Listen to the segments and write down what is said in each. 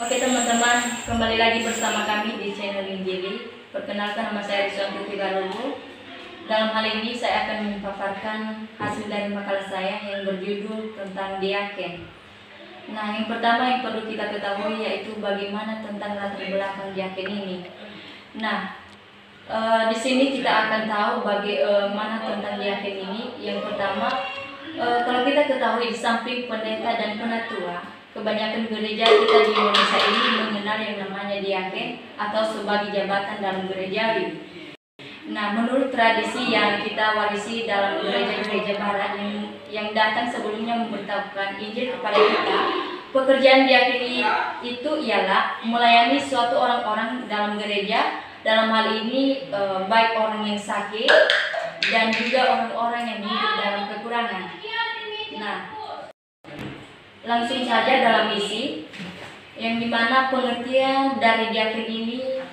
Oke teman-teman, kembali lagi bersama kami di channel Injili. Perkenalkan, nama saya Rizwan Tuti Barubu. Dalam hal ini saya akan memaparkan hasil dari makalah saya yang berjudul tentang diaken. Nah, yang pertama yang perlu kita ketahui yaitu bagaimana tentang latar belakang diaken ini. Nah, di sini kita akan tahu bagaimana tentang diaken ini. Yang pertama, kalau kita ketahui di samping pendeta dan penatua, kebanyakan gereja kita di Indonesia ini mengenal yang namanya diaken atau sebagai jabatan dalam gerejawi. Nah, menurut tradisi yang kita warisi dalam gereja-gereja barat yang datang sebelumnya memberitahukan Injil kepada kita, pekerjaan diaken itu ialah melayani suatu orang-orang dalam gereja, dalam hal ini baik orang yang sakit dan juga orang-orang yang hidup dalam kekurangan. Nah, langsung saja dalam misi, yang dimana pengertian dari diaken ini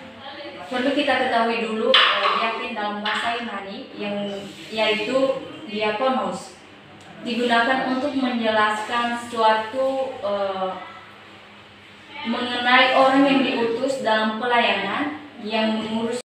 perlu kita ketahui dulu. Diaken dalam bahasa Yunani yaitu diakonos digunakan untuk menjelaskan suatu mengenai orang yang diutus dalam pelayanan yang mengurus.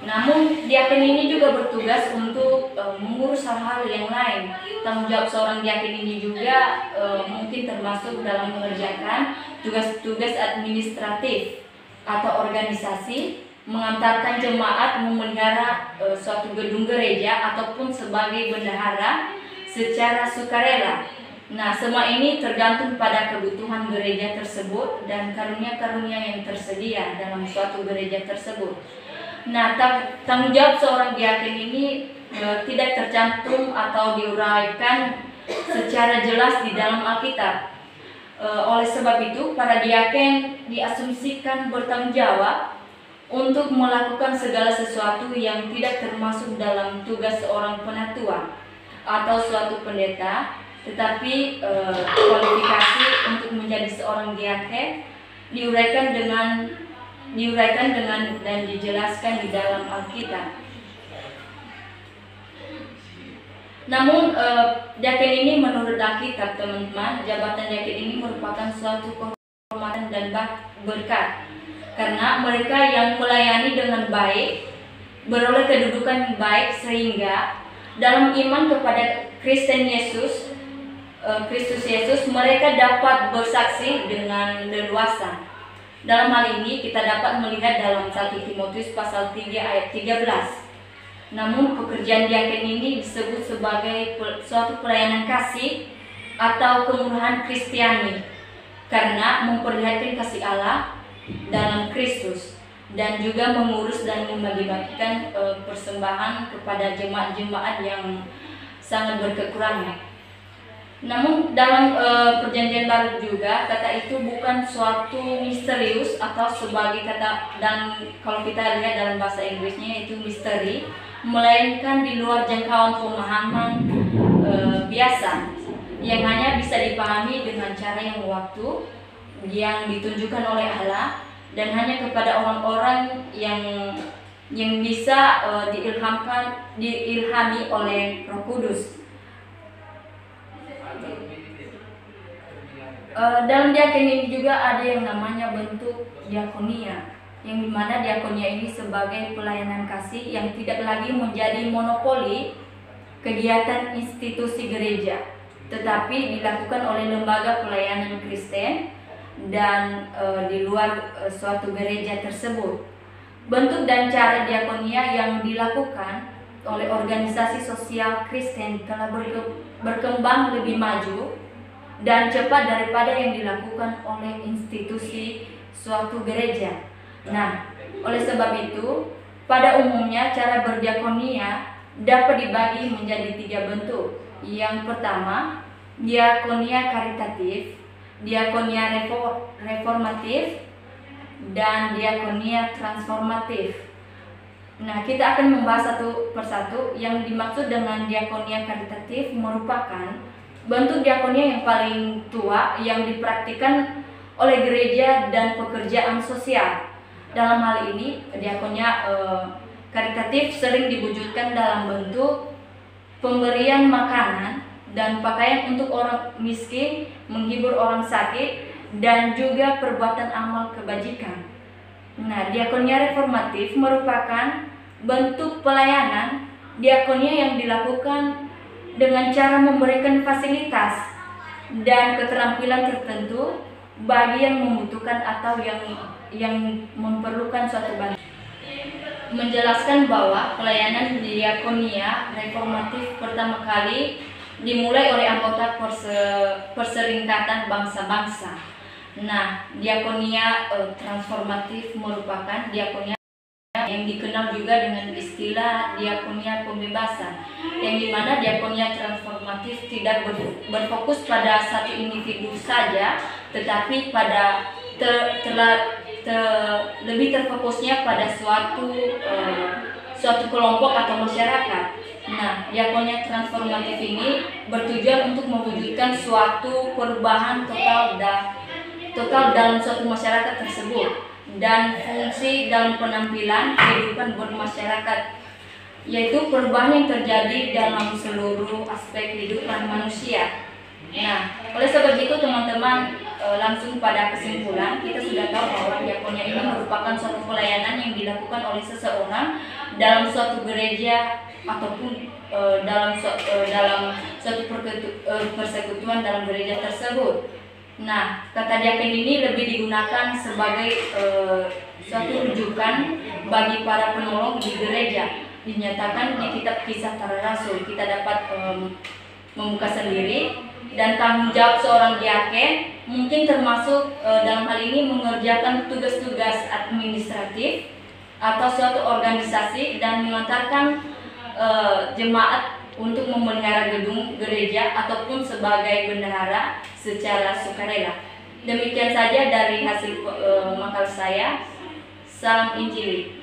Namun diaken ini juga bertugas untuk mengurus hal-hal yang lain. Tanggung jawab seorang diaken ini juga mungkin termasuk dalam mengerjakan tugas-tugas administratif atau organisasi, mengantarkan jemaat, memelihara suatu gedung gereja ataupun sebagai bendahara secara sukarela. Nah, semua ini tergantung pada kebutuhan gereja tersebut dan karunia-karunia yang tersedia dalam suatu gereja tersebut. Nah, tanggung jawab seorang diaken ini tidak tercantum atau diuraikan secara jelas di dalam Alkitab. Oleh sebab itu, para diaken diasumsikan bertanggung jawab untuk melakukan segala sesuatu yang tidak termasuk dalam tugas seorang penatua atau suatu pendeta, tetapi kualifikasi untuk menjadi seorang diaken diuraikan dengan dan dijelaskan di dalam Alkitab. Namun diaken ini menurut Alkitab, teman-teman, jabatan diaken ini merupakan suatu kehormatan dan berkat, karena mereka yang melayani dengan baik beroleh kedudukan yang baik, sehingga dalam iman kepada Kristus Yesus mereka dapat bersaksi dengan leluasa. Dalam hal ini kita dapat melihat dalam 1 Timotius pasal 3 ayat 13. Namun pekerjaan diaken ini disebut sebagai suatu pelayanan kasih atau kemurahan Kristiani, karena memperlihatkan kasih Allah dalam Kristus dan juga mengurus dan membagi-bagikan persembahan kepada jemaat-jemaat yang sangat berkekurangan. Namun dalam perjanjian baru juga kata itu bukan suatu misterius atau sebagai kata, dan kalau kita lihat dalam bahasa Inggrisnya itu misteri, melainkan di luar jangkauan pemahaman biasa yang hanya bisa dipahami dengan cara yang ditunjukkan oleh Allah dan hanya kepada orang-orang yang bisa diilhami oleh Roh Kudus. Dalam diaken ini juga ada yang namanya bentuk diakonia, yang dimana diakonia ini sebagai pelayanan kasih yang tidak lagi menjadi monopoli kegiatan institusi gereja, tetapi dilakukan oleh lembaga pelayanan Kristen dan di luar suatu gereja tersebut. Bentuk dan cara diakonia yang dilakukan oleh organisasi sosial Kristen telah berkembang lebih maju dan cepat daripada yang dilakukan oleh institusi suatu gereja. Nah, oleh sebab itu, pada umumnya cara berdiakonia dapat dibagi menjadi 3 bentuk. Yang pertama, diakonia karitatif, diakonia reformatif, dan diakonia transformatif. Nah, kita akan membahas satu persatu. Yang dimaksud dengan diakonia karitatif merupakan bentuk diakonia yang paling tua yang dipraktikkan oleh gereja dan pekerjaan sosial. Dalam hal ini, diakonia karitatif sering diwujudkan dalam bentuk pemberian makanan dan pakaian untuk orang miskin, menghibur orang sakit, dan juga perbuatan amal kebajikan. Nah, diakonia reformatif merupakan bentuk pelayanan diakonia yang dilakukan dengan cara memberikan fasilitas dan keterampilan tertentu bagi yang membutuhkan atau yang memerlukan suatu bantuan. Menjelaskan bahwa pelayanan diakonia reformatif pertama kali dimulai oleh anggota Perserikatan Bangsa-Bangsa. Nah, diakonia transformatif merupakan diakonia yang dikenal juga dengan istilah diakonia pembebasan, yang dimana diakonia transformatif tidak berfokus pada satu individu saja, tetapi pada lebih terfokusnya pada suatu kelompok atau masyarakat. Nah, diakonia transformatif ini bertujuan untuk mewujudkan suatu perubahan total dalam suatu masyarakat tersebut dan fungsi dalam penampilan kehidupan bermasyarakat, yaitu perubahan yang terjadi dalam seluruh aspek kehidupan manusia. Nah, oleh sebab itu teman-teman, langsung pada kesimpulan, kita sudah tahu bahwa diakonia ini merupakan suatu pelayanan yang dilakukan oleh seseorang dalam suatu gereja ataupun dalam suatu persekutuan dalam gereja tersebut. Nah, kata diakon ini lebih digunakan sebagai suatu rujukan bagi para penolong di gereja. Dinyatakan di kitab Kisah Para Rasul, kita dapat membuka sendiri, dan tanggung jawab seorang diaken mungkin termasuk dalam hal ini mengerjakan tugas-tugas administratif atau suatu organisasi dan mengantarkan jemaat untuk memelihara gedung gereja ataupun sebagai bendahara secara sukarela. Demikian saja dari hasil makalah saya. Salam Injili.